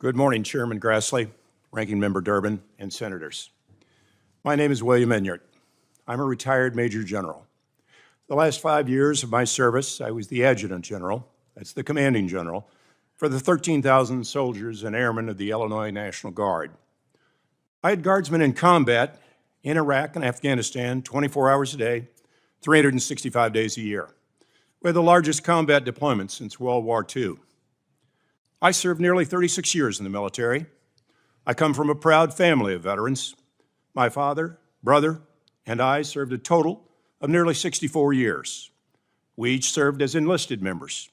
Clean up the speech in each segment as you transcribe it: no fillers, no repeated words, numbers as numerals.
Good morning, Chairman Grassley, Ranking Member Durbin, and Senators. My name is William Enyart. I'm a retired Major General. The last 5 years of my service, I was the Adjutant General, that's the Commanding General, for the 13,000 soldiers and airmen of the Illinois National Guard. I had guardsmen in combat in Iraq and Afghanistan 24 hours a day, 365 days a year. We had the largest combat deployment since World War II. I served nearly 36 years in the military. I come from a proud family of veterans. My father, brother, and I served a total of nearly 64 years. We each served as enlisted members.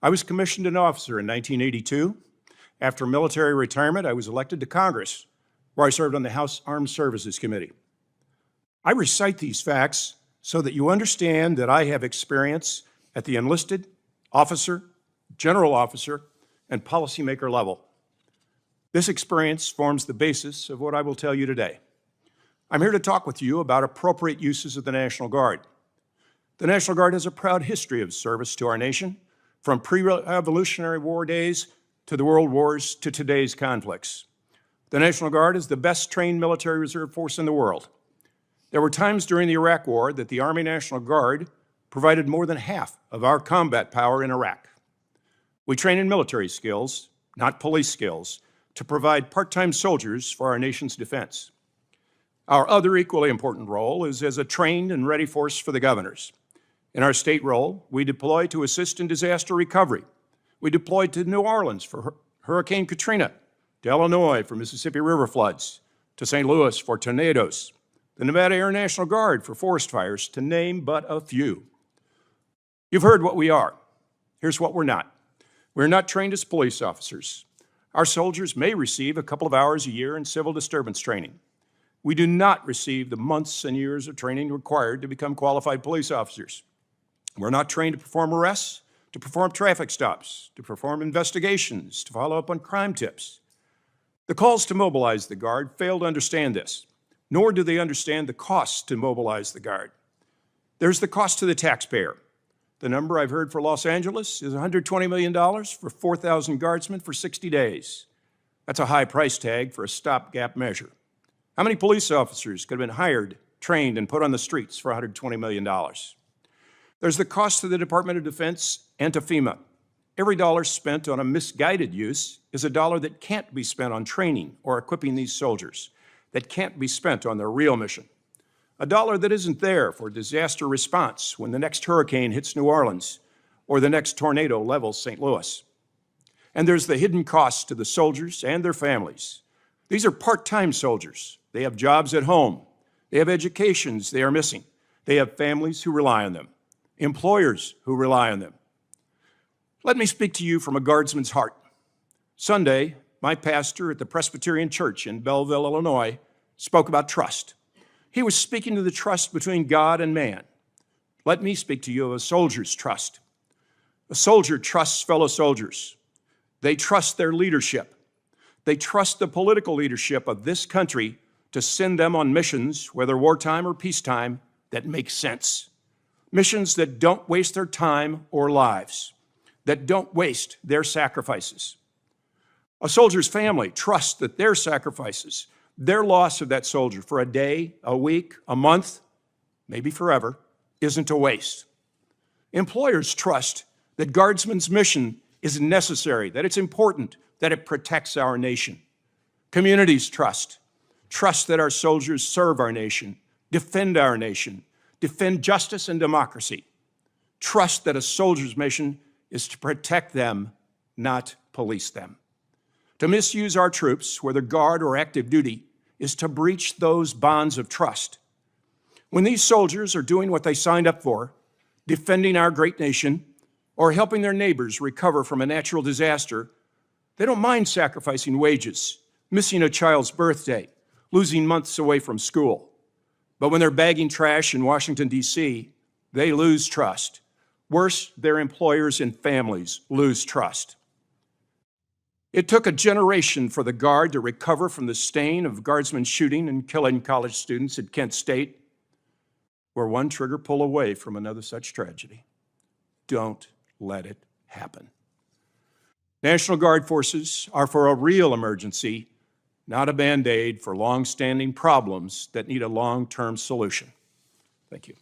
I was commissioned an officer in 1982. After military retirement, I was elected to Congress, where I served on the House Armed Services Committee. I recite these facts so that you understand that I have experience at the enlisted, officer, general officer, and policymaker level. This experience forms the basis of what I will tell you today. I'm here to talk with you about appropriate uses of the National Guard. The National Guard has a proud history of service to our nation, from pre-Revolutionary War days to the World Wars to today's conflicts. The National Guard is the best trained military reserve force in the world. There were times during the Iraq War that the Army National Guard provided more than half of our combat power in Iraq. We train in military skills, not police skills, to provide part-time soldiers for our nation's defense. Our other equally important role is as a trained and ready force for the governors. In our state role, we deploy to assist in disaster recovery. We deployed to New Orleans for Hurricane Katrina, to Illinois for Mississippi River floods, to St. Louis for tornadoes, the Nevada Air National Guard for forest fires, to name but a few. You've heard what we are. Here's what we're not. We're not trained as police officers. Our soldiers may receive a couple of hours a year in civil disturbance training. We do not receive the months and years of training required to become qualified police officers. We're not trained to perform arrests, to perform traffic stops, to perform investigations, to follow up on crime tips. The calls to mobilize the Guard fail to understand this, nor do they understand the costs to mobilize the Guard. There's the cost to the taxpayer. The number I've heard for Los Angeles is $120 million for 4,000 guardsmen for 60 days. That's a high price tag for a stopgap measure. How many police officers could have been hired, trained, and put on the streets for $120 million? There's the cost to the Department of Defense and to FEMA. Every dollar spent on a misguided use is a dollar that can't be spent on training or equipping these soldiers, that can't be spent on their real mission. A dollar that isn't there for disaster response when the next hurricane hits New Orleans or the next tornado levels St. Louis. And there's the hidden costs to the soldiers and their families. These are part-time soldiers. They have jobs at home. They have educations they are missing. They have families who rely on them, employers who rely on them. Let me speak to you from a guardsman's heart. Sunday, my pastor at the Presbyterian Church in Belleville, Illinois, spoke about trust. He was speaking to the trust between God and man. Let me speak to you of a soldier's trust. A soldier trusts fellow soldiers. They trust their leadership. They trust the political leadership of this country to send them on missions, whether wartime or peacetime, that make sense. Missions that don't waste their time or lives, that don't waste their sacrifices. A soldier's family trusts that their sacrifices, their loss of that soldier for a day, a week, a month, maybe forever, isn't a waste. Employers trust that Guardsmen's mission is necessary, that it's important, that it protects our nation. Communities trust that our soldiers serve our nation, defend justice and democracy. Trust that a soldier's mission is to protect them, not police them. To misuse our troops, whether guard or active duty, is to breach those bonds of trust. When these soldiers are doing what they signed up for, defending our great nation, or helping their neighbors recover from a natural disaster, they don't mind sacrificing wages, missing a child's birthday, losing months away from school. But when they're bagging trash in Washington, D.C., they lose trust. Worse, their employers and families lose trust. It took a generation for the Guard to recover from the stain of Guardsmen shooting and killing college students at Kent State. We're one trigger pull away from another such tragedy. Don't let it happen. National Guard forces are for a real emergency, not a Band-Aid for long-standing problems that need a long-term solution. Thank you.